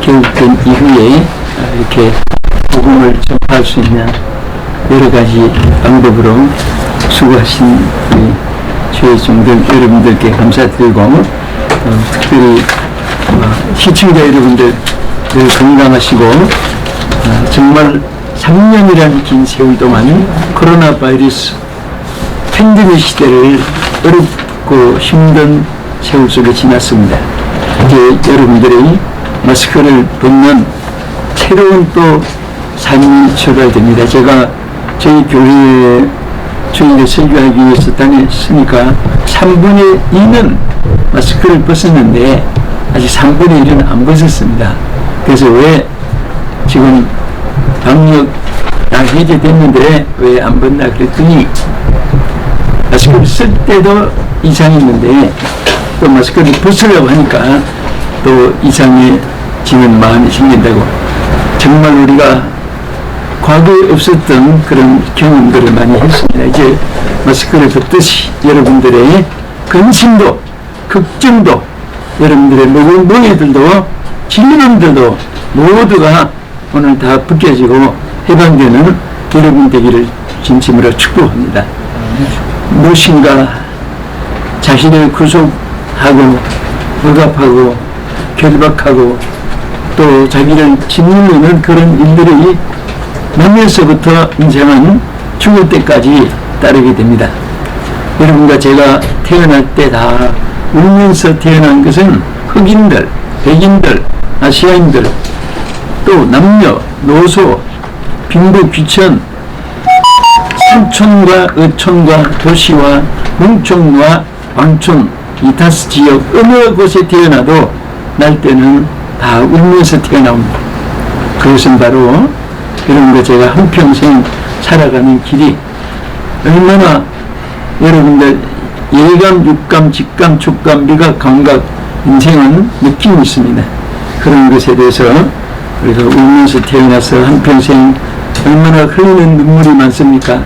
개국된 이후에 이렇게 복음을 접할 수 있는 여러 가지 방법으로 수고하신 우리 최종들 여러분들께 감사드리고, 특별히 시청자 여러분들 늘 건강하시고, 정말 3년이라는 긴 세월 동안 코로나 바이러스 팬데믹 시대를 어렵고 힘든 세월 속에 지났습니다. 이제 여러분들이 마스크를 벗는 새로운 또 삶이 출발됩니다. 제가 저희 교회에 저희를 설교하기 위해서 다녔으니까 3분의 2는 마스크를 벗었는데 아직 3분의 1은 안 벗었습니다. 그래서 왜 지금 방역 다 해제됐는데 왜 안 벗나 그랬더니, 마스크를 쓸 때도 이상했는데 또 마스크를 벗으려고 하니까 또 이상해지는 마음이 생긴다고. 정말 우리가 과거에 없었던 그런 경험들을 많이 했습니다. 이제 마스크를 벗듯이 여러분들의 근심도, 걱정도, 여러분들의 노예들도, 질문들도 모두가 오늘 다 벗겨지고 해방되는 여러분 되기를 진심으로 축복합니다. 무엇인가 자신을 구속하고 억압하고 결박하고 또 자기를 짓누르는 그런 일들이 나면서부터 인생은 죽을 때까지 따르게 됩니다. 여러분과 제가 태어날 때 다 울면서 태어난 것은 흑인들, 백인들, 아시아인들, 또 남녀, 노소, 빈부, 귀천, 산촌과 어촌과 도시와 농촌과 왕촌, 이 다섯 지역 어느 곳에 태어나도 날 때는 다 울면서 태어나옵니다. 그것은 바로 여러분과 제가 한평생 살아가는 길이 얼마나 여러분들 예감, 육감, 직감, 촉감, 미각, 감각, 인생은 느낌이 있습니다. 그런 것에 대해서 우리가 울면서 태어나서 한평생 얼마나 흘리는 눈물이 많습니까?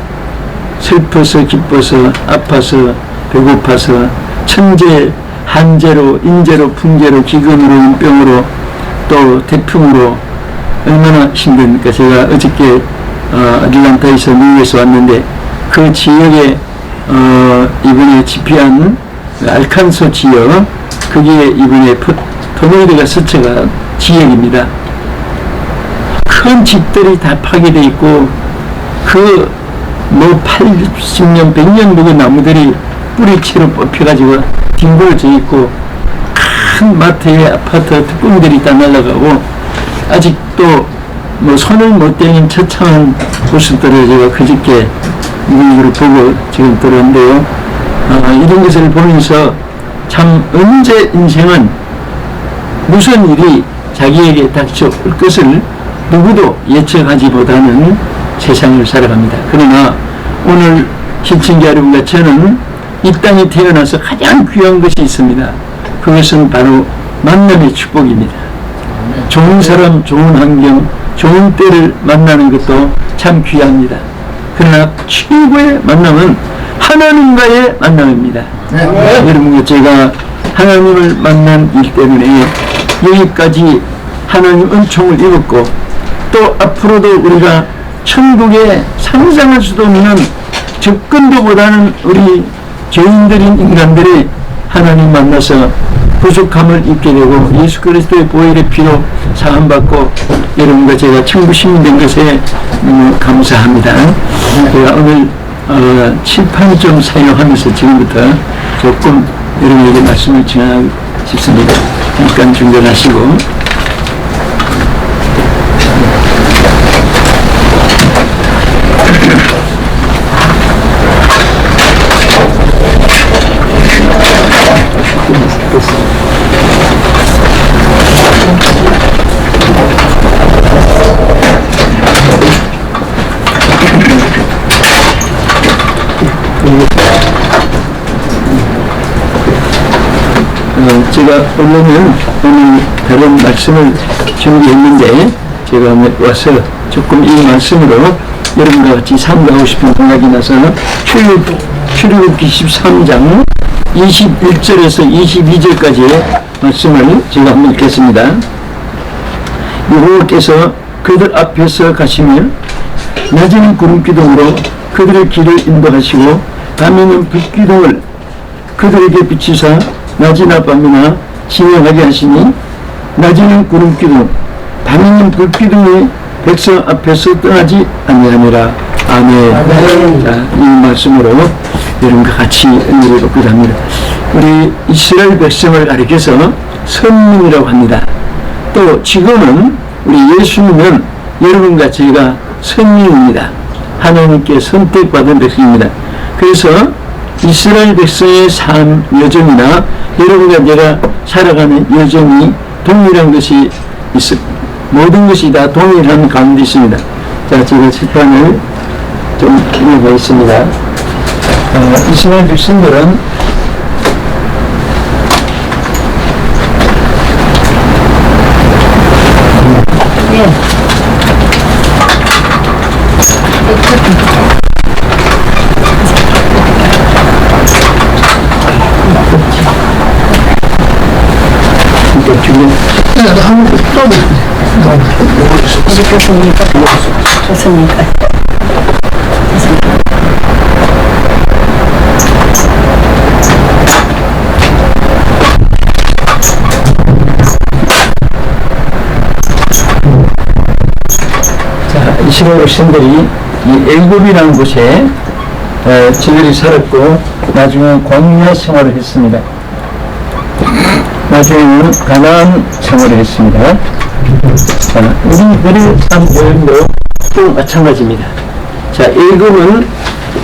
슬퍼서, 기뻐서, 아파서, 배고파서, 천재, 한재로, 인재로, 풍재로, 기근으로, 인병으로, 또 태풍으로 얼마나 힘듭니까? 제가 어저께 아틀란타에서 미국에서 왔는데 그 지역에 이번에 집회한 알칸소 지역, 거기에 이번에 토네이도가 스쳐간 지역입니다. 큰 집들이 다 파괴되어 있고 그 80년, 100년 묵은 나무들이 뿌리채로 뽑혀가지고 뒹굴어져 있고, 큰 마트에 아파트 뚜껑들이 다 날아가고, 아직도 손을 못 대는 처참한 모습들을 제가 그저께 눈으로 보고 지금 들었는데요. 이런 것을 보면서 참 언제 인생은 무슨 일이 자기에게 닥쳐올 것을 누구도 예측하지 못하는 세상을 살아갑니다. 그러나 오늘 시청자 여러분과 저는 이 땅에 태어나서 가장 귀한 것이 있습니다. 그것은 바로 만남의 축복입니다. 좋은 사람, 좋은 환경, 좋은 때를 만나는 것도 참 귀합니다. 그러나 최고의 만남은 하나님과의 만남입니다. 여러분과 제가 하나님을 만난 일 때문에 여기까지 하나님 은총을 입었고, 또 앞으로도 우리가 천국에 상상할 수도 없는 접근도 못하는 우리 죄인들인 인간들이 하나님 만나서 부족함을 입게 되고 예수 그리스도의 보혈의 피로 사함받고 여러분과 제가 천국 시민 된 것에 너무 감사합니다. 제가 오늘 칠판 좀 사용하면서 지금부터 조금 여러분에게 말씀을 전하고 싶습니다. 잠깐 중단하시고. 제가 원래는 오늘 다른 말씀을 준비했는데 제가 와서 조금 이 말씀으로 여러분과 같이 상담하고 싶은 생각이 나서 출애굽기 13장 21절에서 22절까지의 말씀을 제가 한번 읽겠습니다. 여호와께서 그들 앞에서 가시며 낮에는 구름기둥으로 그들의 길을 인도하시고 밤에는 불기둥을 그들에게 비치사 낮이나 밤이나 진행하게 하시니 낮에는 구름기둥 밤에는 불기둥이 백성 앞에서 떠나지 아니하니라. 아멘. 자, 이 말씀으로 여러분과 같이 은혜를 받고자 합니다. 우리 이스라엘 백성을 가리켜서 선민이라고 합니다. 또 지금은 우리 예수님은 여러분과 저희가 선민입니다. 하나님께 선택받은 백성입니다. 그래서 이스라엘 백성의 삶 여정이나 여러분과 제가 살아가는 여정이 동일한 것이 있습니다. 모든 것이 다 동일한 가운데 있습니다. 자, 제가 칠판을 좀 읽어보겠습니다. 이스라엘 백성들은 좋습니까? 자, 이스라엘 백성들이 이 애굽이라는 곳에 저들이 살았고 나중에 광야 생활을 했습니다. 나중에는 가나안 생활을 했습니다. 우리들의 삶 여행도 또 마찬가지입니다. 자, 애굽은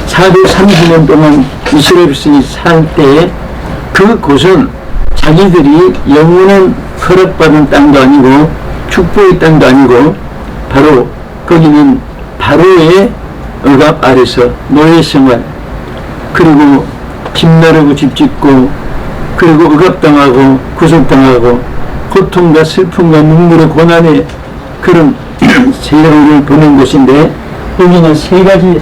430년 동안 이스라엘 백성이 살 때에 그곳은 자기들이 영원한 허락받은 땅도 아니고 축복의 땅도 아니고 바로 거기는 바로의 억압 아래서 노예 생활, 그리고 집 나르고 집 짓고, 그리고 억압당하고 구속당하고 고통과 슬픔과 눈물의 고난의 그런 세월을 보낸 곳인데, 여기는 세 가지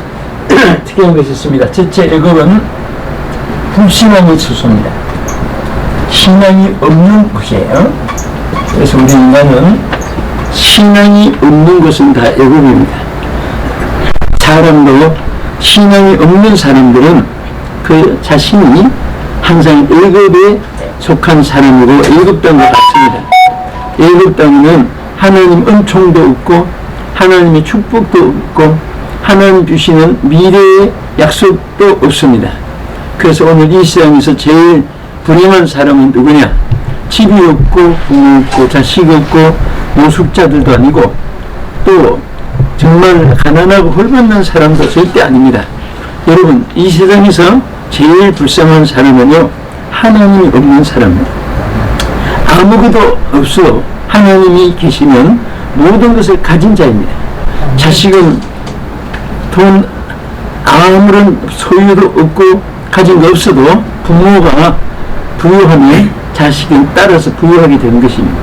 특이한 것이 있습니다. 첫째, 애굽은 불신앙의 처소입니다. 신앙이 없는 곳이에요. 그래서 우리 인간은 신앙이 없는 곳은 다 애굽입니다. 사람도 신앙이 없는 사람들은 그 자신이 항상 애굽에 속한 사람이고 애굽 땅과 같습니다. 애굽 땅에는 하나님 은총도 없고 하나님의 축복도 없고 하나님 주시는 미래의 약속도 없습니다. 그래서 오늘 이 세상에서 제일 불행한 사람은 누구냐? 집이 없고 부모 없고 자식 없고 노숙자들도 아니고 또 정말 가난하고 홀벗는 사람도 절대 아닙니다. 여러분, 이 세상에서 제일 불쌍한 사람은요, 하나님이 없는 사람입니다. 아무것도 없어 하나님이 계시면 모든 것을 가진 자입니다. 자식은 돈 아무런 소유도 없고 가진 거 없어도 부모가 부유하면 자식은 따라서 부유하게 되는 것입니다.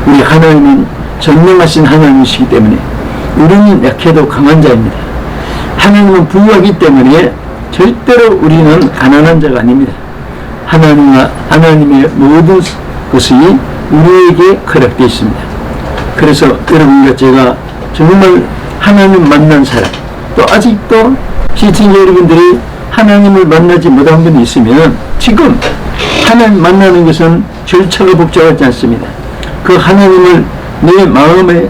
우리 하나님은 전능하신 하나님이시기 때문에 우리는 약해도 강한 자입니다. 하나님은 부유하기 때문에 절대로 우리는 가난한 자가 아닙니다. 하나님의 모든 것이 우리에게 허락되어 있습니다. 그래서 여러분과 제가 정말 하나님 만난 사람, 또 아직도 시청자 여러분들이 하나님을 만나지 못한 분이 있으면 지금 하나님 만나는 것은 절차가 복잡하지 않습니다. 그 하나님을 내 마음에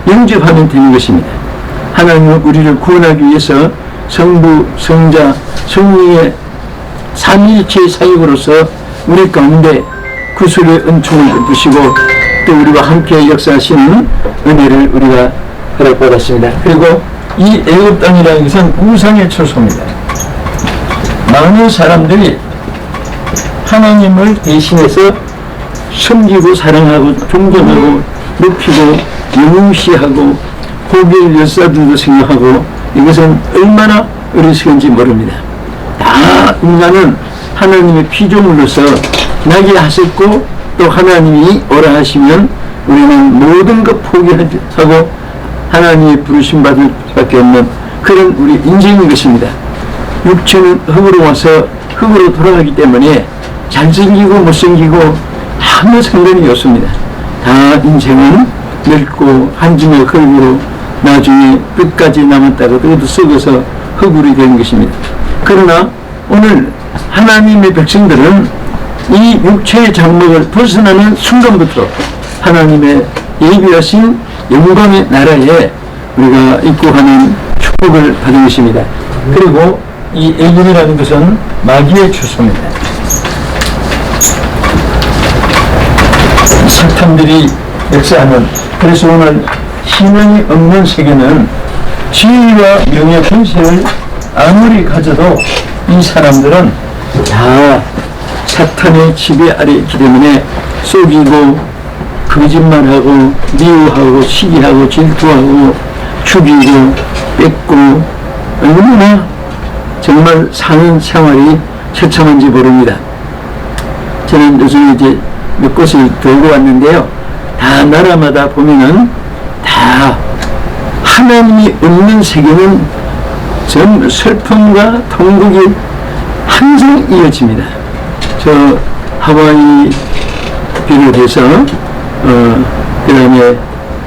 영접하면 되는 것입니다. 하나님은 우리를 구원하기 위해서 성부, 성자, 성령의 삼위일체의 사역으로서 우리 가운데 구속의 은총을 베푸시고 또 우리와 함께 역사하시는 은혜를 우리가 허락받았습니다. 그리고 이 애굽 땅이라는 것은 우상의 처소입니다. 많은 사람들이 하나님을 대신해서 섬기고 사랑하고 존경하고 높이고 영웅시하고 고개를 열사들도 생각하고 이것은 얼마나 어리석은지 모릅니다. 다 인간은 하나님의 피조물로서 나게 하셨고 또 하나님이 오라 하시면 우리는 모든 것 포기하고 하나님의 부르심 받을 수밖에 없는 그런 우리 인생인 것입니다. 육체는 흙으로 와서 흙으로 돌아가기 때문에 잘생기고 못생기고 아무 상관이 없습니다. 다 인생은 늙고 한 줌의 흙으로 나중에 끝까지 남았다가 그것도 썩어서 흙으로 되는 것입니다. 그러나 오늘 하나님의 백성들은 이 육체의 장막을 벗어나는 순간부터 하나님의 예비하신 영광의 나라에 우리가 입국하는 축복을 받은 것입니다. 그리고 이 애굽이라는 것은 마귀의 주소입니다. 사탄들이 역사하는, 그래서 오늘 희망이 없는 세계는 지위와 명예 권세를 아무리 가져도 이 사람들은 다 사탄의 지배 아래 있기 때문에 속이고 거짓말하고 미워하고 시기하고 질투하고 죽이고 뺏고 얼마나 정말 사는 생활이 처참한지 모릅니다. 저는 요즘 이제 몇 곳을 돌고 왔는데요. 다 나라마다 보면은 다 하나님이 없는 세계는 전 슬픔과 통곡이 항상 이어집니다. 저 하와이 비롯해서 그 다음에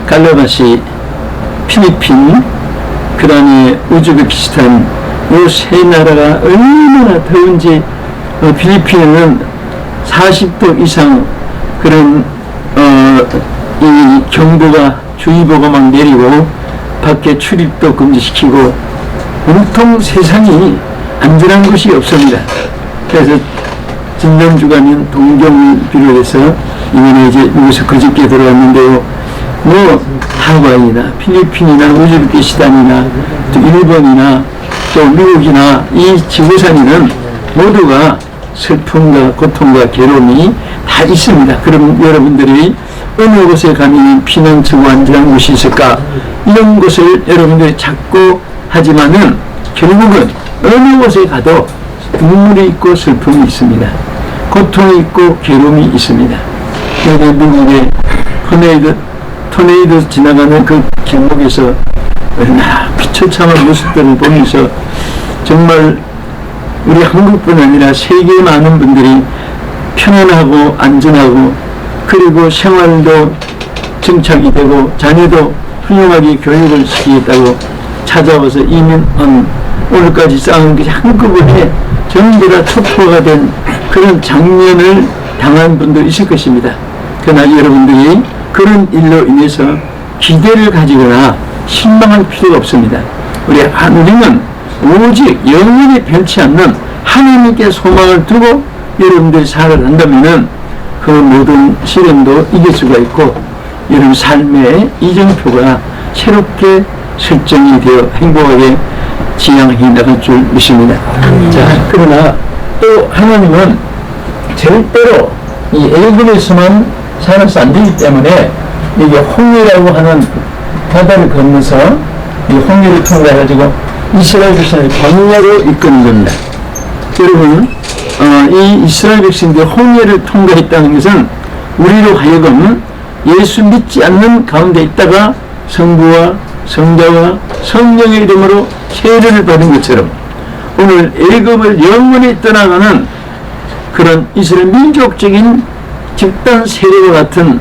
갈라바시, 필리핀, 그 다음에 우즈베키스탄, 이 세 나라가 얼마나 더운지, 필리핀은 40도 이상 그런 이 경보가, 주의보가 막 내리고 밖에 출입도 금지시키고 온통 세상이 안전한 곳이 없습니다. 그래서 지난주간은 동경을 비롯해서 이번에 이제 여기서 그저께 들어왔는데요. 뭐 하와이나 필리핀이나 우즈베키스탄이나 또 일본이나 또 미국이나 이 지구상에는 모두가 슬픔과 고통과 괴로움이 다 있습니다. 그럼 여러분들이 어느 곳에 가면 피난처고 안전한 곳이 있을까? 이런 것을 여러분들이 찾고 하지만은 결국은 어느 곳에 가도 눈물이 있고 슬픔이 있습니다. 고통이 있고 괴로움이 있습니다. 그런데 미국의 토네이도 지나가는 그 길목에서 얼마나 비처참한 모습들을 보면서 정말 우리 한국뿐 아니라 세계 많은 분들이 편안하고 안전하고 그리고 생활도 정착이 되고 자녀도 훌륭하게 교육을 시키겠다고 찾아와서 이민한 오늘까지 쌓은 것이 한꺼번에 전부 다 투표가 된 그런 장면을 당한 분도 있을 것입니다. 그러나 여러분들이 그런 일로 인해서 기대를 가지거나 실망할 필요가 없습니다. 우리는 오직 영원히 변치 않는 하나님께 소망을 두고 여러분들이 살아간다면은 그 모든 시련도 이길 수가 있고 여러분 삶의 이정표가 새롭게 설정이 되어 행복하게 지향해 나갈 줄 믿습니다. 자, 그러나 또 하나님은 절대로 이 애굽에서만 살아서 안 되기 때문에 이게 홍해라고 하는 바다를 건너서 이 홍해를 통과해가지고 이스라엘 백성을 광야로 이끄는 겁니다. 여러분, 이 이스라엘 백성들이 홍해를 통과했다는 것은 우리로 하여금 예수 믿지 않는 가운데 있다가 성부와 성자와 성령의 이름으로 세례를 받은 것처럼 오늘 애굽을 영원히 떠나가는 그런 이스라엘 민족적인 집단 세례와 같은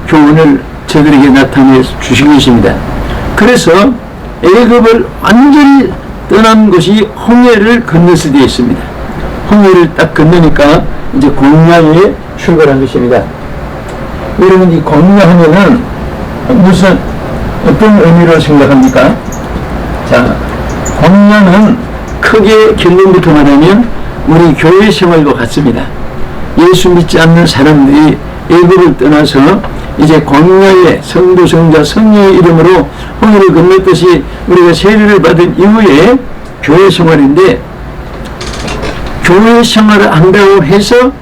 교훈을 저들에게 나타내 주신 것입니다. 그래서 애굽을 완전히 떠난 것이 홍해를 건너서 되어 있습니다. 홍해를 딱 건너니까 이제 광야에 출발한 것입니다. 여러분, 이 광야하면은 무슨 어떤 의미로 생각합니까? 자, 광야는 크게 결론부터 말하면 우리 교회 생활과 같습니다. 예수 믿지 않는 사람들이 애굽을 떠나서 이제 광야에 성부, 성자, 성령의 이름으로 홍해를 건넜듯이 우리가 세례를 받은 이후에 교회 생활인데, 교회 생활을 한다고 해서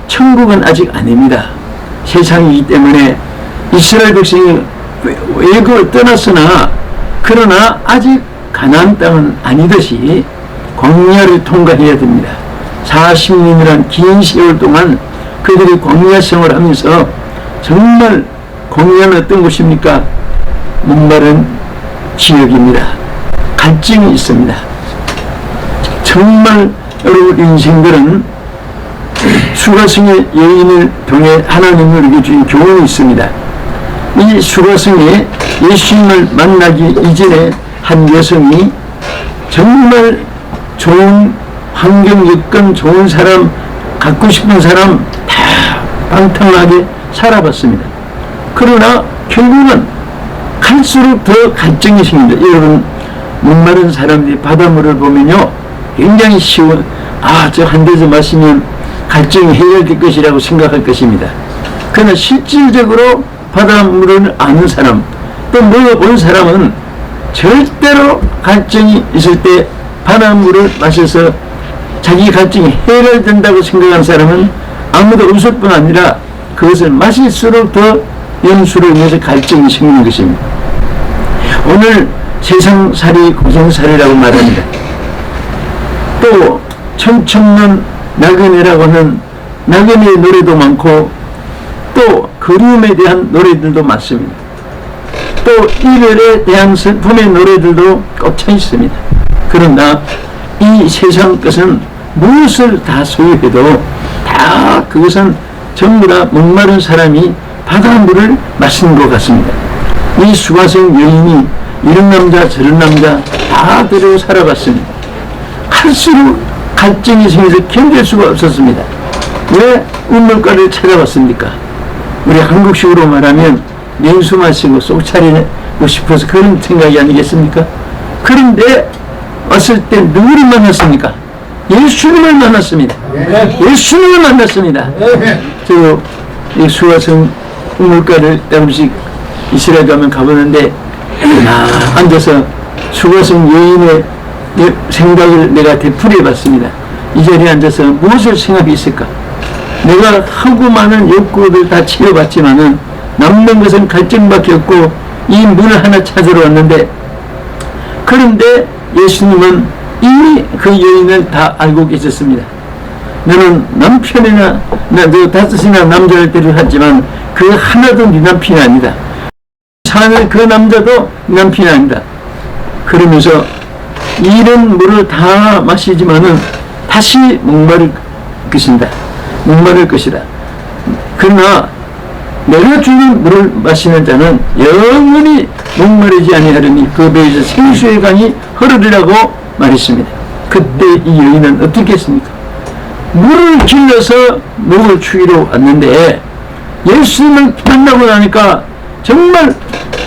천국은 아직 아닙니다. 세상이기 때문에 이스라엘 백성이 애굽을 떠났으나 그러나 아직 가나안 땅은 아니듯이 광야를 통과해야 됩니다. 40년이란 긴 세월 동안 그들이 광야 생활을 하면서 정말 광야는 어떤 곳입니까? 목마른 지역입니다. 갈증이 있습니다. 정말 여러분 인생들은 수가성의 여인을 통해 하나님을 우리에게 주신 교훈이 있습니다. 이 수가성에 예수님을 만나기 이전에 한 여성이 정말 좋은 환경 여건 좋은 사람, 갖고 싶은 사람 다 방탕하게 살아봤습니다. 그러나 결국은 갈수록 더 갈증이 생깁니다. 여러분, 목마른 사람들이 바닷물을 보면요 굉장히 쉬운, 저 한 대서 마시면 갈증이 해결될 것이라고 생각할 것입니다. 그러나 실질적으로 바닷물을 아는 사람, 또 먹어본 사람은 절대로 갈증이 있을 때 바닷물을 마셔서 자기 갈증이 해결된다고 생각하는 사람은 아무도 없을 뿐 아니라 그것을 마실수록 더 연수로 인해서 갈증이 생기는 것입니다. 오늘 세상살이 고생살이라고 말합니다. 또 청천년 나그네라고 하는 나그네의 노래도 많고 또 그리움에 대한 노래들도 많습니다. 또 이별에 대한 슬픔의 노래들도 꽂혀 있습니다. 그러나 이 세상 것은 무엇을 다 소유해도 다 그것은 전부 다 목마른 사람이 바닷물을 마시는 것 같습니다. 이 수가성 여인이 이런 남자 저런 남자 다 데리고 살아봤습니다. 갈수록 갈증이 생겨서 견딜 수가 없었습니다. 왜 우물가를 찾아봤습니까? 우리 한국식으로 말하면 냉수 마시고 쏙 차리고 싶어서 그런 생각이 아니겠습니까? 그런데 왔을 때 누구를 만났습니까? 예수님을 만났습니다. 예수님을 만났습니다. 이 수가성 우물가를 조금씩 이스라엘 가면 가보는데 앉아서 수가성 여인의 생각을 내가 되풀이해 봤습니다. 이 자리에 앉아서 무엇을 생각했을까? 내가 하고 많은 욕구를 다 채워봤지만은 남는 것은 갈증밖에 없고 이 문을 하나 찾으러 왔는데, 그런데 예수님은 이미 그 여인을 다 알고 계셨습니다. 너는 남편이나 너 5이나 남자를 데려왔지만 그 하나도 네 남편이 아니다. 사는 그 남자도 네 남편이 아니다. 그러면서 이런 물을 다 마시지만은 다시 목마를 것이다. 목마를 것이다. 그러나 내가 주는 물을 마시는 자는 영원히 목마르지 아니하리니 그 배에서 생수의 강이 흐르리라고 말했습니다. 그때 이 여인은 어떻게 했습니까? 물을 길러서 목을 축이러 왔는데 예수님을 만나고 나니까 정말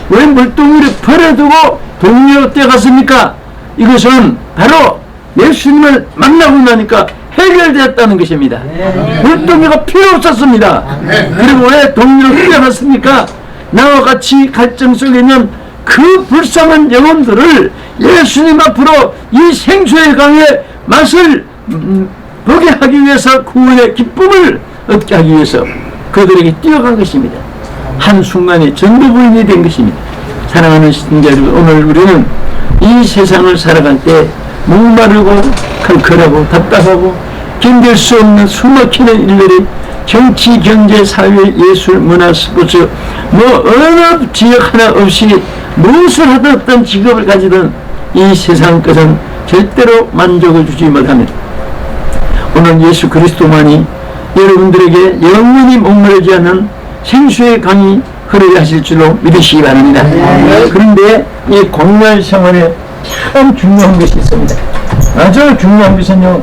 왜 물동이를 버려두고 동료로 뛰어갔습니까? 이것은 바로 예수님을 만나고 나니까 해결되었다는 것입니다. 물동이가 필요 없었습니다. 그리고 왜 동료로 뛰어갔습니까? 나와 같이 갈증 속에 있는 그 불쌍한 영혼들을 예수님 앞으로 이 생수의 강의 맛을 보게 하기 위해서, 구원의 기쁨을 얻게 하기 위해서 그들에게 뛰어간 것입니다. 한순간에 전도부인이 된 것입니다. 사랑하는 시청자 여러분, 오늘 우리는 이 세상을 살아갈 때 목마르고 칼칼하고 답답하고 견딜 수 없는 숨막히는 일들이 정치, 경제, 사회, 예술, 문화, 스포츠 어느 지역 하나 없이 무엇을 하든 어떤 직업을 가지든 이 세상 것은 절대로 만족을 주지 못합니다. 오늘 예수 그리스도만이 여러분들에게 영원히 목마르지 않는 생수의 강이 흐르게 하실 줄로 믿으시기 바랍니다. 그런데 이 공갈 생활에 참 중요한 것이 있습니다. 아주 중요한 것은요,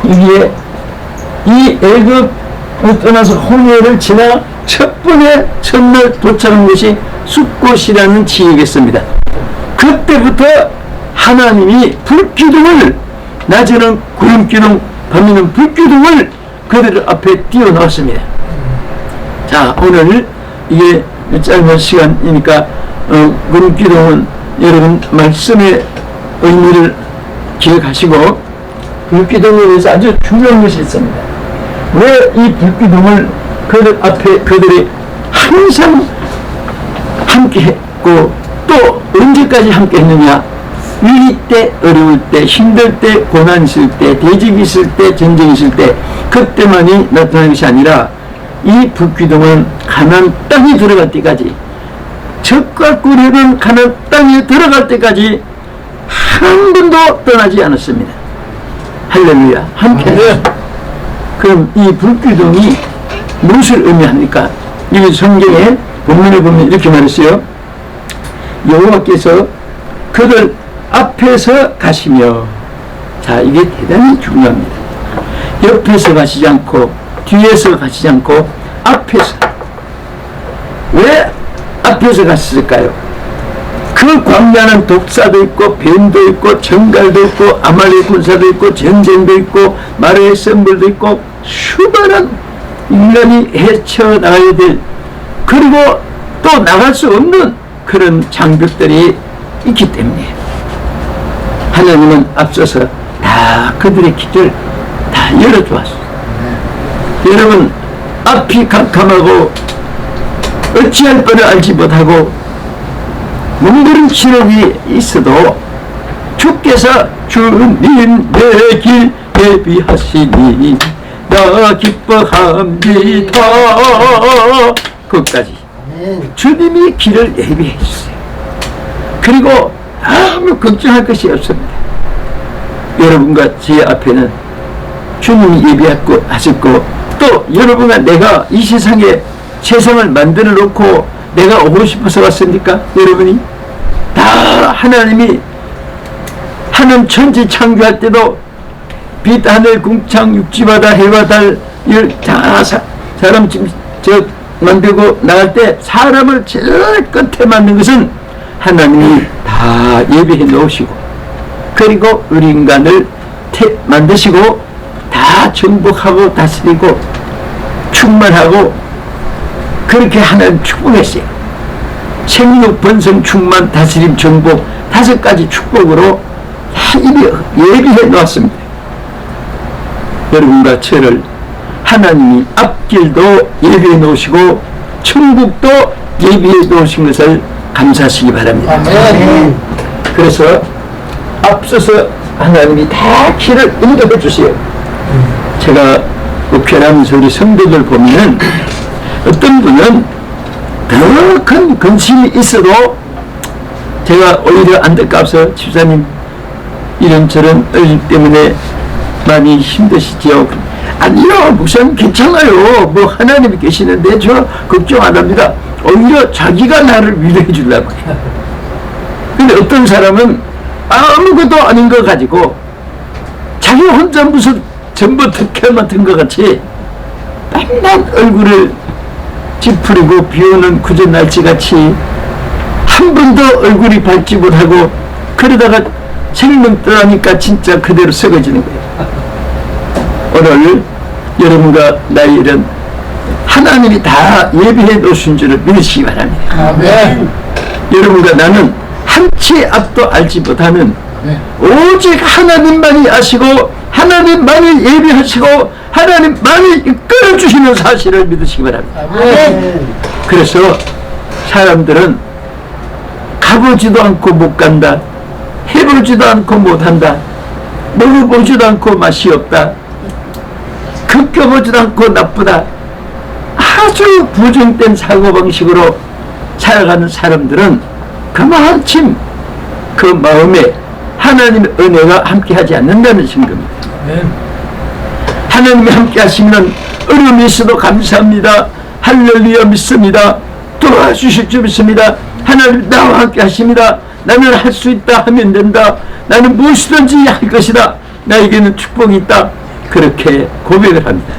여기에 이 애굽을 떠나서 홍해를 지나 첫날 도착한 것이 숫곳이라는 지역이었습니다. 그때부터 하나님이 불기둥을, 낮에는 구름기둥, 밤에는 불기둥을 그들 앞에 띄워놓았습니다. 자, 오늘 이게 짧은 시간이니까 구름기둥은 여러분 말씀의 의미를 기억하시고, 불기둥에 대해서 아주 중요한 것이 있습니다. 왜 이 불기둥을 그들 앞에 그들이 항상 함께 했고 또 언제까지 함께 했느냐? 위기 때, 어려울 때, 힘들 때, 고난 있을 때, 대적이 있을 때, 전쟁이 있을 때, 그때만이 나타나는 것이 아니라 이 불기둥은 가나안 땅에 들어갈 때까지, 적과 꿀이는 가나안 땅에 들어갈 때까지 한 번도 떠나지 않았습니다. 할렐루야. 함께 했습니다. 그럼 이 불기둥이 무엇을 의미합니까? 이 성경에 본문에 보면 이렇게 말했어요. 여호와께서 그들 앞에서 가시며, 자, 이게 대단히 중요합니다. 옆에서 가시지 않고 뒤에서 가시지 않고 앞에서. 왜 앞에서 갔을까요? 그 광야는 독사도 있고 뱀도 있고 정갈도 있고 아말렉 군사도 있고 전쟁도 있고 마르의 샘물도 있고 수많은 인간이 헤쳐나가야 될, 그리고 또 나갈 수 없는 그런 장벽들이 있기 때문에 하나님은 앞서서 다 그들의 길을 다 열어주었어요. 여러분, 앞이 캄캄하고 어찌할 바를 알지 못하고 몸부림치는 있어도 주께서 주님 내 길 예비하시니 나 기뻐합니다. 끝까지 주님이 길을 예비해 주세요. 그리고 아무 걱정할 것이 없습니다. 여러분과 제 앞에는 주님이 예비하고 하셨고, 또 여러분과 내가 이 세상을 만들어 놓고 내가 오고 싶어서 왔습니까? 여러분이 다 하나님이 하늘 천지 창조할 때도 빛 하늘 궁창 육지 바다 해와 달 다 사람 지금 만들고 나갈 때 사람을 제일 끝에 만든 것은 하나님이 다 예비해 놓으시고, 그리고 우리 인간을 만드시고 다 정복하고 다스리고 충만하고, 그렇게 하나님 축복했어요. 생육 번성 충만 다스림 정복 5가지 축복으로 다 예비해 놓았습니다. 여러분과 저를 하나님이 앞길도 예비해 놓으시고 천국도 예비해 놓으신 것을 감사하시기 바랍니다. 아멘. 그래서 앞서서 하나님이 다 길을 인도해 주세요. 제가 목회하면서 우리 성도들 보면은 어떤 분은 더 큰 근심이 있어도 제가 오히려 안타까워서 집사님 이런저런 일 때문에 많이 힘드시죠. 아니요, 목사님 괜찮아요. 뭐 하나님이 계시는데 저 걱정 안 합니다. 오히려 자기가 나를 위로해 주려고 해요. 근데 어떤 사람은 아무것도 아닌 거 가지고 자기 혼자 무슨 전부 특혜 맡은 것 같이 맨날 얼굴을 찌푸리고 비오는 구전 날씨같이 한 번도 얼굴이 밝지 못하고, 그러다가 생명 떠나니까 진짜 그대로 썩어지는 거예요. 오늘 여러분과 나의 일은 하나님이 다 예비해 놓으신 줄을 믿으시기 바랍니다. 아멘. 여러분과 나는 한 치 앞도 알지 못하는 오직 하나님만이 아시고 하나님만이 예비하시고 하나님만이 이끌어주시는 사실을 믿으시기 바랍니다. 아멘. 그래서 사람들은 가보지도 않고 못 간다, 해보지도 않고 못한다, 먹어보지도 않고 맛이 없다, 겪어보지도 않고 나쁘다, 아주 부정된 사고방식으로 살아가는 사람들은 그만큼 그 마음에 하나님의 은혜가 함께하지 않는다는 증거입니다. 하나님이 함께 하시면 어려움이 있어도 감사합니다, 할렐루야 믿습니다, 도와주실 줄 믿습니다, 하나님 나와 함께 하십니다, 나는 할 수 있다 하면 된다, 나는 무엇이든지 할 것이다, 나에게는 축복이 있다, 그렇게 고백을 합니다.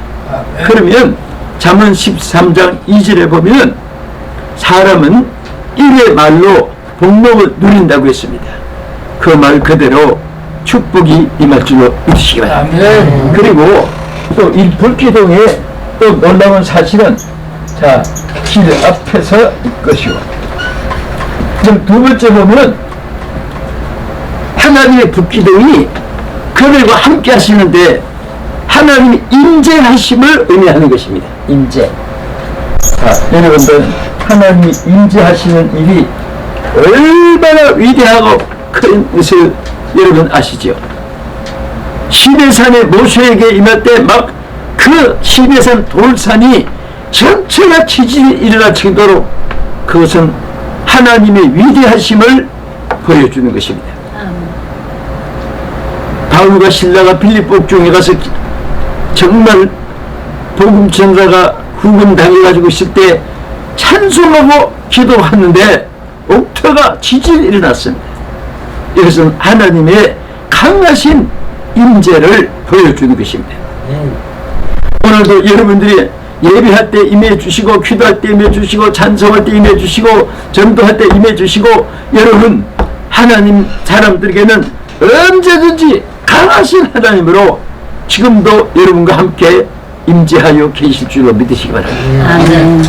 그러면 잠언 13장 2절에 보면 사람은 일의 말로 복목을 누린다고 했습니다. 그 말 그대로 축복이 임할 줄로 믿으시기 바랍니다. 그리고 또 이 불기둥에 또 놀라운 사실은, 자, 길 앞에서 것이고, 지금 두 번째 보면 하나님의 불기둥이 그들과 함께 하시는데 하나님이 임재하심을 의미하는 것입니다. 임재. 자, 여러분들, 하나님이 임재하시는 일이 얼마나 위대하고 큰 것을 여러분 아시죠? 시내산에 모세에게 임할 때 막 그 시내산 돌산이 전체가 지진이 일어날 정도로 그것은 하나님의 위대하심을 보여주는 것입니다. 바울과 실라가 빌립보 옥중에 가서 정말 복음 전사가 후금 당해가지고 있을 때 찬송하고 기도하는데 옥터가 지진이 일어났습니다. 이것은 하나님의 강하신 임재를 보여주는 것입니다. 오늘도 여러분들이 예배할 때 임해 주시고, 기도할 때 임해 주시고, 찬송할 때 임해 주시고, 전도할 때 임해 주시고, 여러분 하나님 사람들에게는 언제든지 강하신 하나님으로 지금도 여러분과 함께 임재하여 계실 줄로 믿으시기 바랍니다.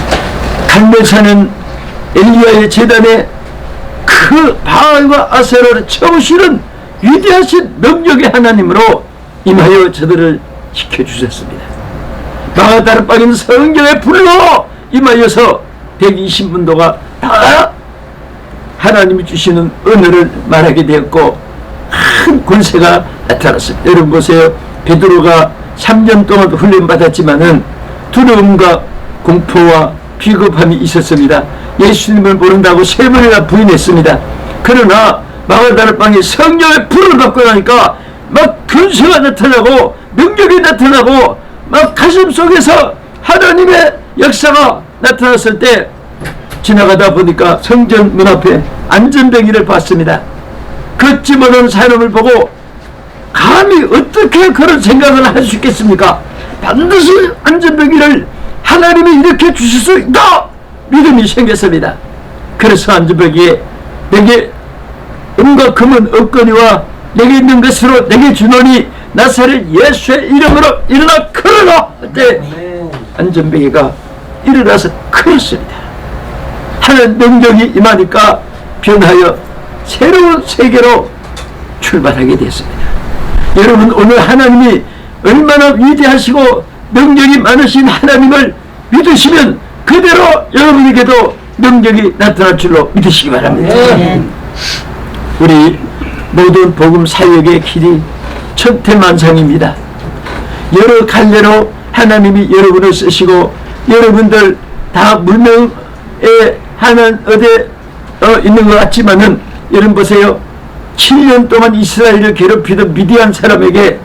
갈멜산은 엘리야의 제단에 그 바알과 아세라를 쳐부시는 위대하신 능력의 하나님으로 임하여 저들을 지켜주셨습니다. 마가다락방인 성경에 불러 임하여서 120문도가 다 하나님이 주시는 은혜를 말하게 되었고 큰 권세가 나타났습니다. 여러분 보세요. 베드로가 3년 동안 훈련받았지만은 두려움과 공포와 비겁함이 있었습니다. 예수님을 모른다고 3번이나 부인했습니다. 그러나 마가다락방에 성령의 불을 받고 나니까 막 권세가 나타나고 능력이 나타나고 막 가슴 속에서 하나님의 역사가 나타났을 때 지나가다 보니까 성전 문 앞에 안전뱅이를 봤습니다. 걷지 못하는 사람을 보고 감히 어떻게 그런 생각을 할 수 있겠습니까? 반드시 안전뱅이를 하나님이 이렇게 주실 수 있다! 믿음이 생겼습니다. 그래서 안전뱅이에 내게 은과 금은 없거니와 내게 있는 것으로 내게 주노니 나사렛 예수의 이름으로 일어나 걸어라! 그때 안전뱅이가 일어나서 걸었습니다. 하나님 능력이 임하니까 변하여 새로운 세계로 출발하게 됐습니다. 여러분 오늘 하나님이 얼마나 위대하시고 능력이 많으신 하나님을 믿으시면 그대로 여러분에게도 능력이 나타날 줄로 믿으시기 바랍니다. 우리 모든 복음 사역의 길이 천태만상입니다. 여러 갈래로 하나님이 여러분을 쓰시고 여러분들 다 물명에 하는 어디에 있는 것 같지만은 여러분 보세요. 7년 동안 이스라엘을 괴롭히던 미디안 사람에게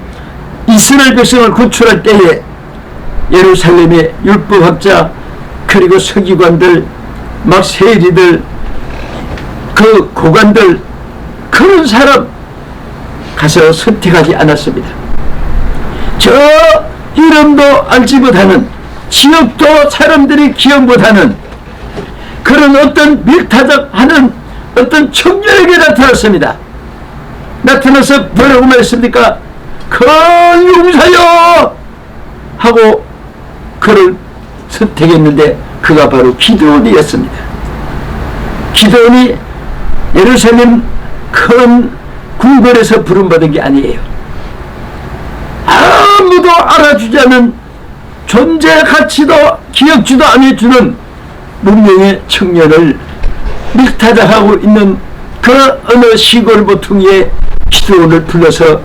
이스라엘 백성을 구출할 때에 예루살렘의 율법학자 그리고 서기관들 막 세리들 그 고관들 그런 사람 가서 선택하지 않았습니다. 저 이름도 알지 못하는 지역도 사람들이 기억 못하는 그런 어떤 밀타작하는 어떤 청년에게 나타났습니다. 나타나서 뭐라고 말했습니까? 큰 용사여! 하고 그를 선택했는데 그가 바로 기드온이었습니다. 기드온이 예루살렘 큰 궁궐에서 부름받은 게 아니에요. 아무도 알아주지 않은 존재 가치도 기억지도 않아주는 문명의 청년을 밀타작하고 있는 그 어느 시골 모퉁이에 기드온을 불러서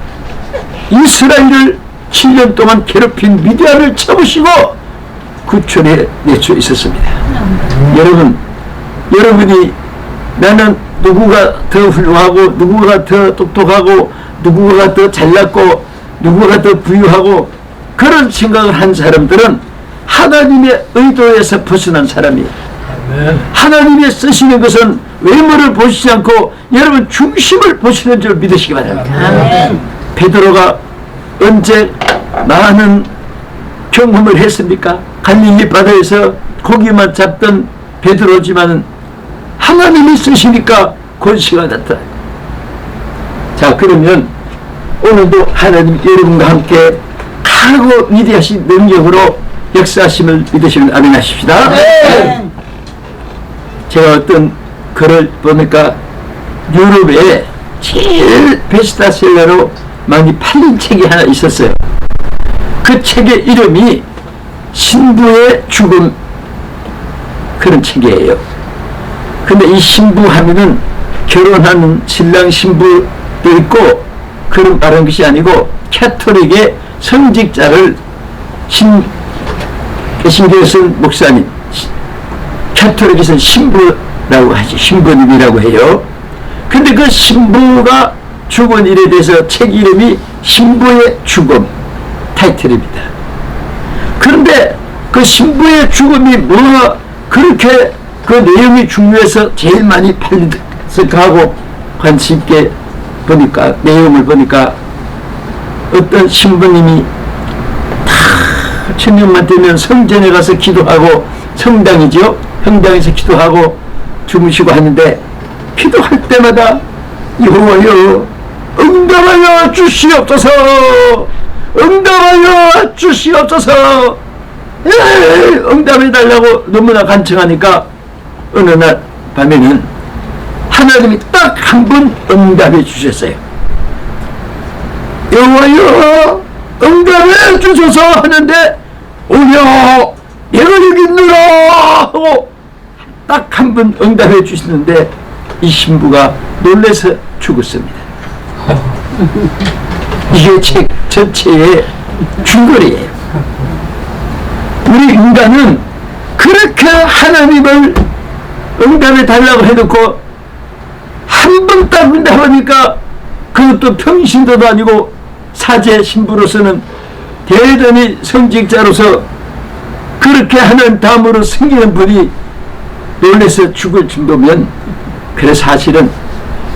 이스라엘을 7년 동안 괴롭힌 미디안을 쳐부시고 구출해 낼 수 있었습니다. 여러분이 나는 누구가 더 훌륭하고 누구가 더 똑똑하고 누구가 더 잘났고 누구가 더 부유하고 그런 생각을 한 사람들은 하나님의 의도에서 벗어난 사람이에요. 하나님이 쓰시는 것은 외모를 보시지 않고 여러분 중심을 보시는 줄 믿으시기 바랍니다. 베드로가 언제 많은 경험을 했습니까? 갈릴리 바다에서 고기만 잡던 베드로지만 하나님이 쓰시니까 권세가 나타나요. 자, 그러면 오늘도 하나님 여러분과 함께 크고 위대하신 능력으로 역사하심을 믿으시면 아멘 하십시다. 네. 제가 어떤 글을 보니까 유럽에 제일 베스트셀러로 많이 팔린 책이 하나 있었어요. 그 책의 이름이 신부의 죽음, 그런 책이에요. 근데 이 신부 하면은 결혼하는 신랑 신부도 있고 그런 말한 것이 아니고 캐톨릭의 성직자를 신교에서는 목사님, 캐톨릭에서는 신부라고 하지, 신부님이라고 해요. 근데 그 신부가 죽은 일에 대해서 책 이름이 신부의 죽음 타이틀입니다. 그런데 그 신부의 죽음이 뭐가 그렇게 그 내용이 중요해서 제일 많이 팔려서 가고 관심 있게 보니까, 내용을 보니까 어떤 신부님이 다 저녁만 되면 성전에 가서 기도하고, 성당이죠, 성당에서 기도하고 주무시고 하는데, 기도할 때마다 여호와여 응답하여 주시옵소서, 응답하여 주시옵소서, 응답해달라고 너무나 간청하니까 어느 날 밤에는 하나님이 딱 한 번 응답해 주셨어요. 여호와여 응답해 주소서 하는데, 오냐 내가 여기 있노라 하고 딱 한 번 응답해 주시는데, 이 신부가 놀라서 죽었습니다. 이게 책 전체의 줄거리예요. 우리 인간은 그렇게 하나님을 응답해 달라고 해놓고 한 번 딱 응답하니까, 그것도 평신도도 아니고 사제 신부로서는 대단히 성직자로서 그렇게 하는 다음으로 생기는 분이 놀라서 죽을 정도면, 그래서 사실은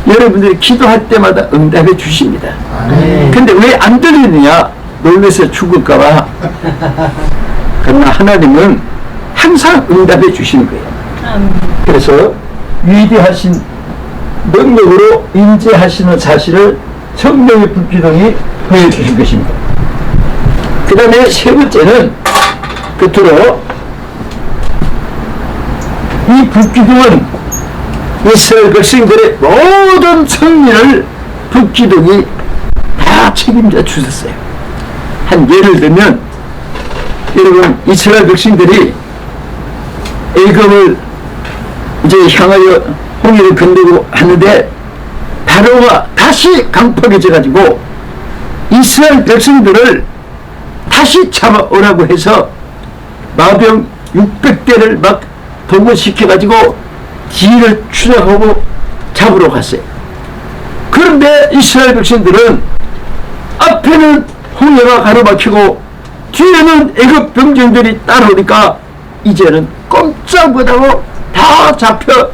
여러분들이 기도할 때마다 응답해 주십니다. 근데 왜 안 들리느냐? 놀라서 죽을까봐. 그러나 하나님은 항상 응답해 주시는 거예요. 그래서 위대하신 능력으로 인재하시는 사실을 성령의 불기둥이 보여주신 것입니다. 그 다음에 세 번째는, 끝으로 이 불기둥은 이스라엘 백성들의 모든 승리를 불기둥이 다 책임져 주셨어요. 한 예를 들면, 여러분 이스라엘 백성들이 애굽을 이제 향하여 홍해를 건너고 하는데, 바로가 다시 강팍해져 가지고 이스라엘 백성들을 다시 잡아오라고 해서 마병 600대를 막 동원시켜 가지고 뒤를 추적하고 잡으러 갔어요. 그런데 이스라엘 백성들은 앞에는 홍해가 가로막히고 뒤에는 애굽 병정들이 따라오니까 이제는 꼼짝 못하고 다 잡혀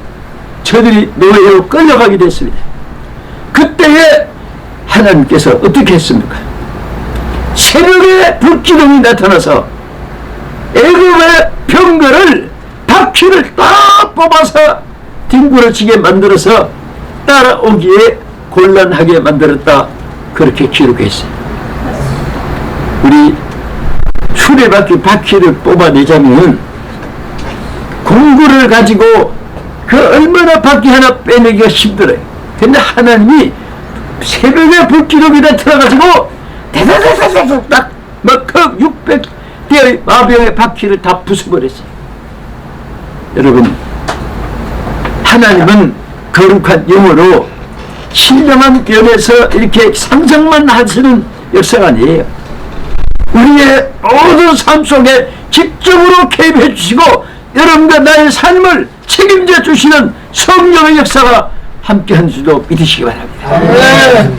저들이 노예로 끌려가게 됐습니다. 그때에 하나님께서 어떻게 했습니까? 새벽에 불기둥이 나타나서 애굽의 병거를 바퀴를 딱 뽑아서 뒹굴어지게 만들어서 따라오기에 곤란하게 만들었다, 그렇게 기록했어요. 우리 수레바퀴 바퀴를 뽑아내자면 공구를 가지고 그 얼마나 바퀴 하나 빼내기가 힘들어요. 근데 하나님이 새벽에 불기둥에다 들어가지고 대다다다닥 막 그 600대의 마병의 바퀴를 다 부숴버렸어요. 여러분, 하나님은 거룩한 영으로 신령한 면에서 이렇게 상상만 하시는 역사가 아니에요. 우리의 모든 삶 속에 직접으로 개입해 주시고 여러분과 나의 삶을 책임져 주시는 성령의 역사가 함께한 줄도 믿으시기 바랍니다.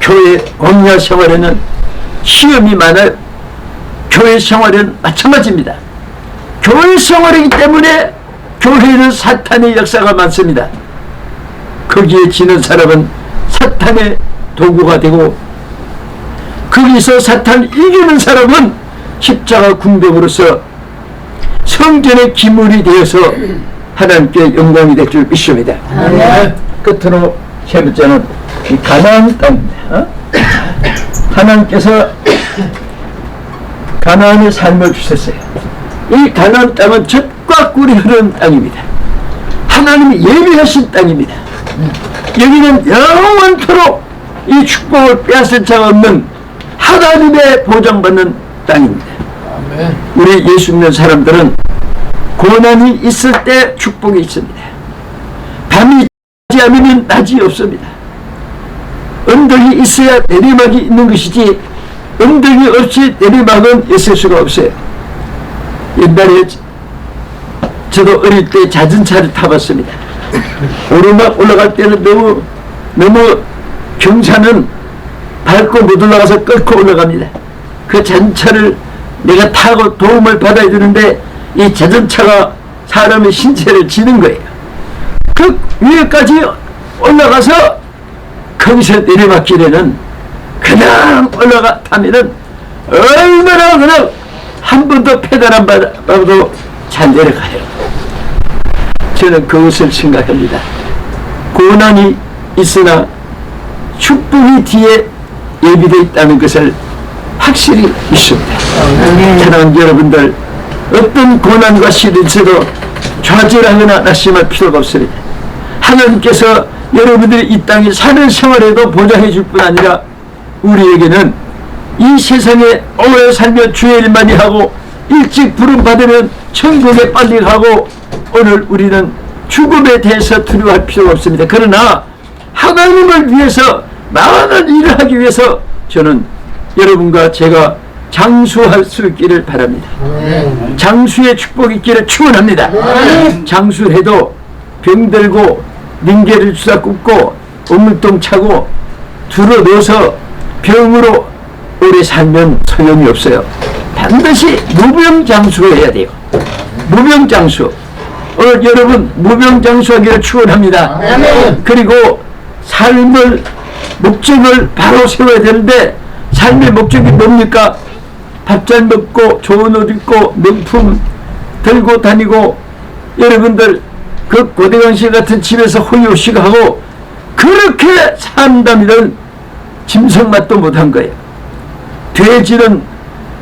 교회 공야 생활에는 시험이 많아요. 교회 생활은 마찬가지입니다. 교회 생활이기 때문에 교회에는 사탄의 역사가 많습니다. 거기에 지는 사람은 사탄의 도구가 되고, 거기서 사탄을 이기는 사람은 십자가 군병으로서 성전의 기물이 되어서 하나님께 영광이 될 줄 믿습니다. 끝으로 세 번째는 이 가나안 땅입니다. 하나님께서 가나안의 삶을 주셨어요. 이 가나안 땅은 젖과 꿀이 흐르는 땅입니다. 하나님이 예비하신 땅입니다. 여기는 영원토록 이 축복을 빼앗을 자가 없는 하나님의 보장받는 땅입니다. 우리 예수 믿는 사람들은 고난이 있을 때 축복이 있습니다. 밤이 지지 않으면 낮이 없습니다. 언덕이 있어야 내리막이 있는 것이지 언덕이 없이 내리막은 있을 수가 없어요. 옛날에 저도 어릴 때 자전차를 타봤습니다. 오르막 올라갈 때는 너무 경사는 밟고 못 올라가서 끌고 올라갑니다. 그 자전차를 내가 타고 도움을 받아야 되는데 이 자전차가 사람의 신체를 지는 거예요. 그 위에까지 올라가서 거기서 내려막길에는 그냥 올라가면 얼마나 그냥 한 번도 페달 안 밟아도 잘 내려가요. 저는 그것을 생각합니다. 고난이 있으나 축복이 뒤에 예비되어 있다는 것을 확실히 믿습니다. 사랑하는 여러분들, 어떤 고난과 시련에서도 좌절하거나 낙심할 필요가 없습니다. 하나님께서 여러분들이 이 땅에 사는 생활에도 보장해 줄 뿐 아니라 우리에게는 이 세상에 오래 살며 주의 일 많이 하고 일찍 부름받으면 천국에 빨리 가고 오늘 우리는 죽음에 대해서 두려워할 필요가 없습니다. 그러나 하나님을 위해서 많은 일을 하기 위해서 저는 여러분과 제가 장수할 수 있기를 바랍니다. 장수의 축복이 있기를 축원합니다. 장수를 해도 병들고 링게를 주사 굽고 우물똥 차고 들어 넣어서 병으로 오래 살면 소용이 없어요. 반드시 무병장수해야 돼요. 무병장수. 오늘 여러분 무병장수하기를 축원합니다. 그리고 삶을 목적을 바로 세워야 되는데 삶의 목적이 뭡니까? 밥 잘 먹고 좋은 옷 입고 명품 들고 다니고 여러분들 그 고대강실 같은 집에서 호요식하고 그렇게 산다면 짐승맛도 못한 거예요. 돼지는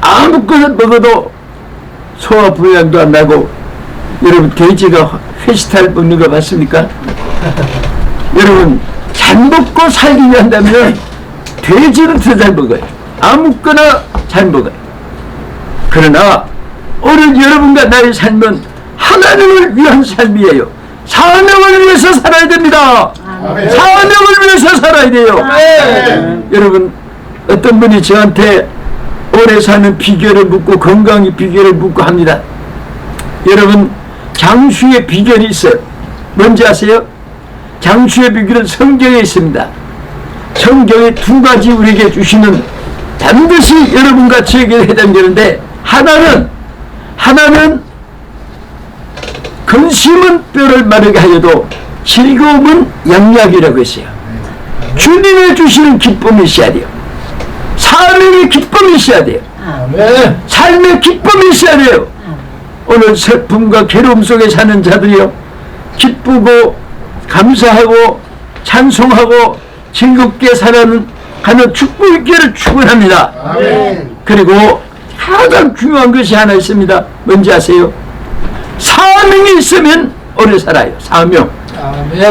아무거나 먹어도 소화 불량도 안 나고 여러분 돼지가 회시탈 먹는 거 봤습니까? 여러분 잘 먹고 살기 위한다면 돼지는 더 잘 먹어요. 아무거나 잘 먹어요. 그러나 오늘 여러분과 나의 삶은 하나님을 위한 삶이에요. 사명을 위해서 살아야 됩니다. 사명을 위해서 살아야 돼요. 여러분 어떤 분이 저한테 오래 사는 비결을 묻고 건강의 비결을 묻고 합니다. 여러분 장수의 비결이 있어요. 뭔지 아세요? 장수의 비결은 성경에 있습니다. 성경에 두 가지 우리에게 주시는 반드시 여러분과 저에게 해당되는데 하나는 근심은 뼈를 마르게 하여도 즐거움은 양약이라고 했어요. 주님의 주시는 기쁨이 있어야 돼요. 사명의 기쁨이 있어야 돼요. 삶의 기쁨이 있어야 돼요. 오늘 슬픔과 괴로움 속에 사는 자들이요, 기쁘고 감사하고 찬송하고 즐겁게 살아가는 축복 있기를 축원합니다. 그리고 가장 중요한 것이 하나 있습니다. 뭔지 아세요? 사명이 있으면 오래 살아요. 사명.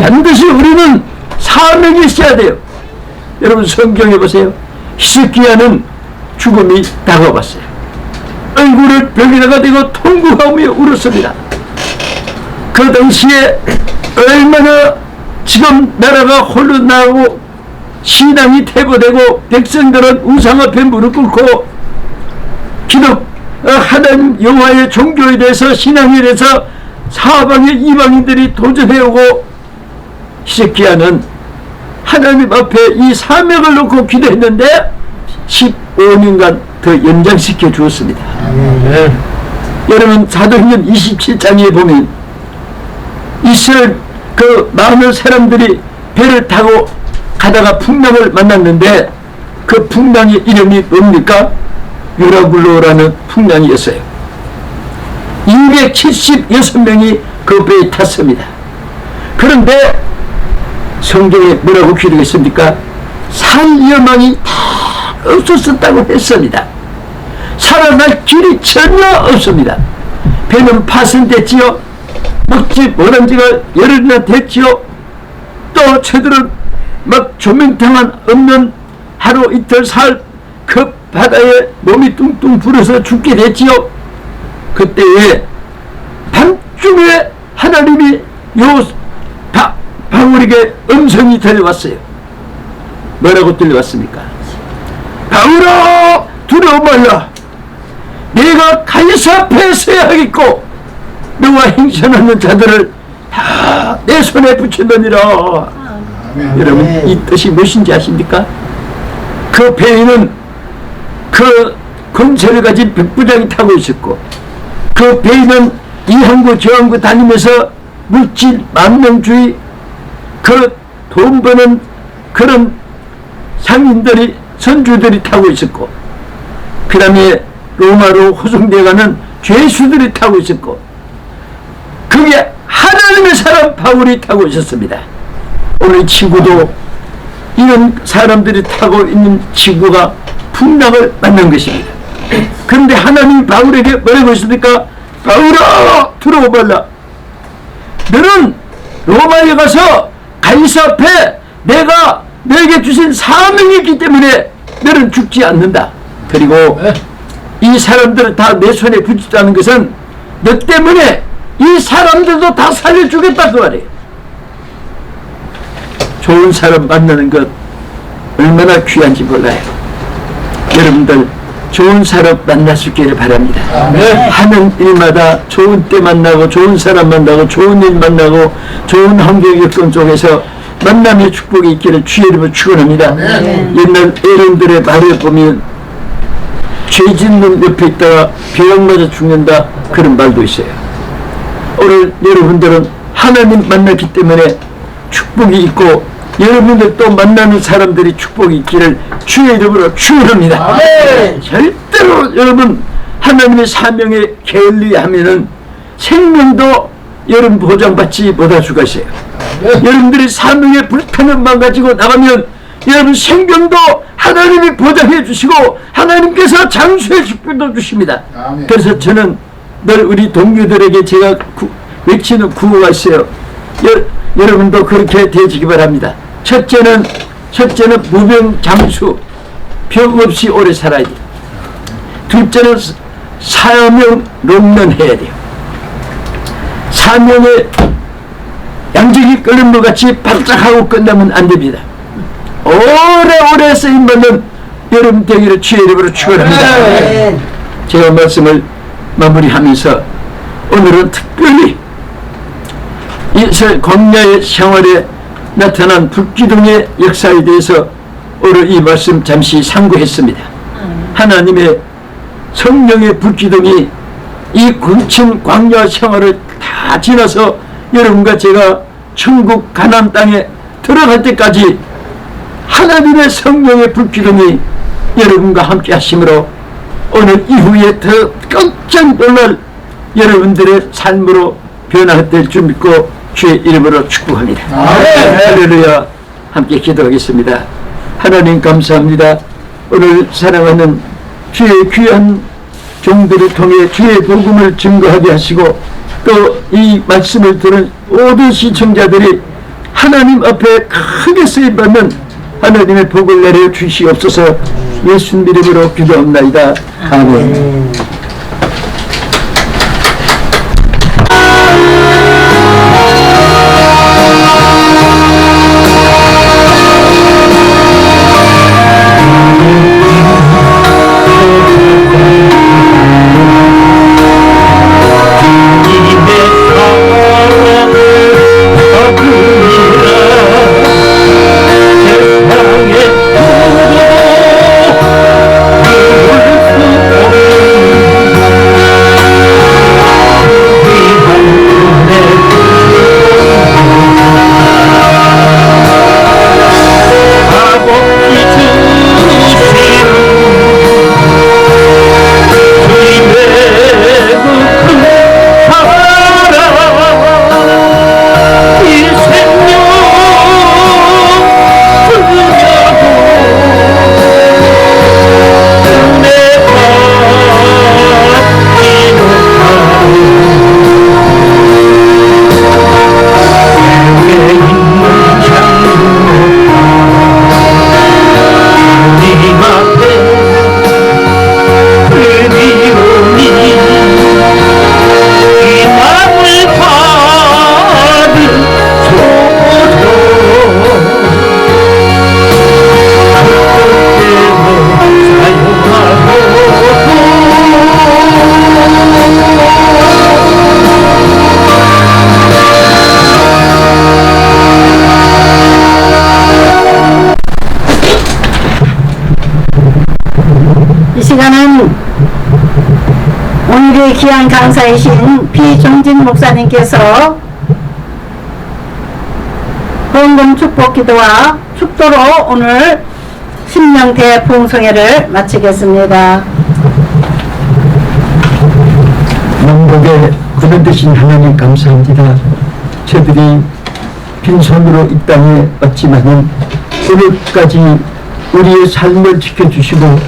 반드시 우리는 사명이 있어야 돼요. 여러분 성경에 보세요. 히스기야는 죽음이 다가왔어요. 얼굴을 벽에다가 대고 통곡하며 울었습니다. 그 당시에 얼마나 지금 나라가 혼란나고 신앙이 퇴보되고 백성들은 우상 앞에 무릎 꿇고 기독 하나님 여호와의 종교에 대해서 신앙에 대해서 사방의 이방인들이 도전해오고 히스기야는 하나님 앞에 이 사명을 놓고 기도했는데 15년간 더 연장시켜 주었습니다. 여러분 사도행전 27장에 보면 이스라엘 그 많은 사람들이 배를 타고 가다가 풍랑을 만났는데 그 풍랑의 이름이 뭡니까? 유라굴로라는 풍랑이었어요. 276명이 그 배에 탔습니다. 그런데 성경에 뭐라고 기록했습니까? 살려망이 다 없었다고 했습니다. 살아날 길이 전혀 없습니다. 배는 파손됐지요. 먹지 못한 지가 열흘이나 됐지요. 또 저들은 막 조명탕한 없는 하루 이틀 살 그 바다에 몸이 뚱뚱 불어서 죽게 됐지요. 그때에 밤중에 하나님이 바울에게 음성이 들려왔어요. 뭐라고 들려왔습니까? 바울아 두려워 말라. 내가 가이사 앞에 서야 하겠고 너와 행선하는 자들을 다 내 손에 붙였느니라. 여러분 이 뜻이 무엇인지 아십니까? 그 배에는 그 권세를 가진 백부장이 타고 있었고 그 배에는 이 항구 저 항구 다니면서 물질 만능주의 그 돈 버는 그런 상인들이 선주들이 타고 있었고, 그 다음에 로마로 호송되어가는 죄수들이 타고 있었고, 그게 하나님의 사람 바울이 타고 있었습니다. 오늘 친구도 이런 사람들이 타고 있는 친구가 풍랑을 만난 것입니다. 그런데 하나님이 바울에게 뭐라고 했습니까? 바울아, 들어오발라. 너는 로마에 가서 가이사 앞에 내가 너에게 주신 사명이 있기 때문에 너는 죽지 않는다. 그리고 이 사람들을 다 내 손에 붙이자는 것은 너 때문에 이 사람들도 다 살려주겠다 그 말이에요. 좋은 사람 만나는 것 얼마나 귀한지 몰라요. 여러분들 좋은 사람 만날 수 있기를 바랍니다. 하는 일마다 좋은 때 만나고 좋은 사람 만나고 좋은 일 만나고 좋은 환경 여건 속에서 만남의 축복이 있기를 주의 이름으로 축원합니다. 옛날 어른들의 말을 보면 죄 짓는 옆에 있다가 병 맞아 죽는다 그런 말도 있어요. 오늘 여러분들은 하나님 만났기 때문에 축복이 있고 여러분들 또 만나는 사람들이 축복이 있기를 주의 이름으로 축원합니다. 절대로 여러분 하나님의 사명에 게을리하면은 생명도 여러분 보장받지 못할 수가 있어요. 여러분들이 사명에 불편함만 가지고 나가면 여러분 생명도 하나님이 보장해 주시고 하나님께서 장수의 축복도 주십니다. 그래서 저는 늘 우리 동료들에게 제가 외치는 구호가 있어요. 여러분도 그렇게 되시기 바랍니다. 첫째는 무병장수, 병 없이 오래 살아야 돼요. 둘째는 사명 롱런해야 돼요. 사명에 양지기 끓는 것 같이 바짝하고 끝나면 안 됩니다. 오래오래 쓰임받는 여러분 되기를 주의 이름으로 축원합니다. 제가 말씀을 마무리하면서 오늘은 특별히 이스라엘 광야의 생활에 나타난 불기둥의 역사에 대해서 오늘 이 말씀 잠시 상고했습니다. 하나님의 성령의 불기둥이 이 거친 광야 생활을 다 지나서 여러분과 제가 천국 가나안 땅에 들어갈 때까지 하나님의 성령의 불기둥이 여러분과 함께 하심으로 오늘 이후에 더 깜짝 놀랄 여러분들의 삶으로 변화될 줄 믿고 주의 이름으로 축복합니다. 할렐루야. 함께 기도하겠습니다. 하나님 감사합니다. 오늘 사랑하는 주의 귀한 종들을 통해 주의 복음을 증거하게 하시고 또 이 말씀을 들은 모든 시청자들이 하나님 앞에 크게 쓰임받는 하나님의 복을 내려 주시옵소서. 예수님 이름으로 기도합나이다. 아멘. 세상에 귀한 강사이신 비종진 목사님께서 헌금 축복 기도와 축도로 오늘 신명 대부흥성회를 마치겠습니다. 만복에 거듭되신 하나님 감사합니다. 저들이 빈손으로 이 땅에 왔지만은 오늘까지 우리의 삶을 지켜주시고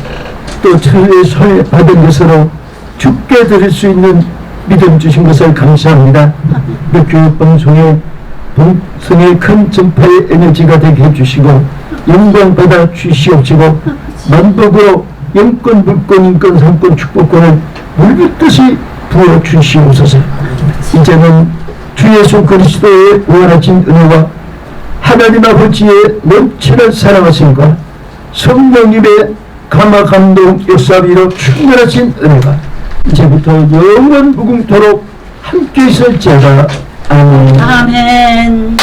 또 천리의 손에 받은 것으로 죽게 드릴 수 있는 믿음 주신 것을 감사합니다. 그 교육방송의 동성의 큰 전파의 에너지가 되게 해주시고 영광 받아 주시옵시고 만복으로 영권, 물권, 인권, 상권, 축복권을 물붓듯이 부어 주시옵소서. 이제는 주 예수 그리스도의 원하신 은혜와 하나님 아버지의 넘치는 사랑하심과 성령님의 감화 감동 역사위로 충만하신 은혜가 이제부터 영원 무궁토록 함께 있을지어다. 아멘. 아멘.